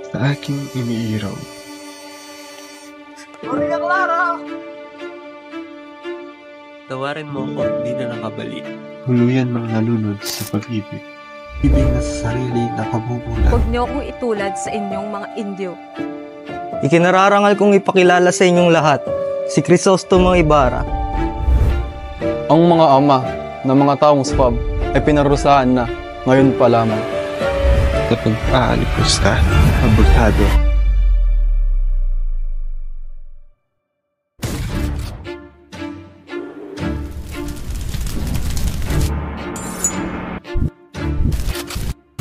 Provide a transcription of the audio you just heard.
Sa aking iniiraw. Maria Clara! Tawarin mo ako, hindi na nakabalik. Huluyan mang nalunod sa pag-ibig. Ibig na sa sarili na kabubulan. Huwag niyo akong itulad sa inyong mga Indyo. Ikinararangal kong ipakilala sa inyong lahat, si Crisostomo Ibarra. Ang mga ama ng mga taong swab ay pinarusahan na ngayon pa lamang. Sa pag-aalipusta, abotado.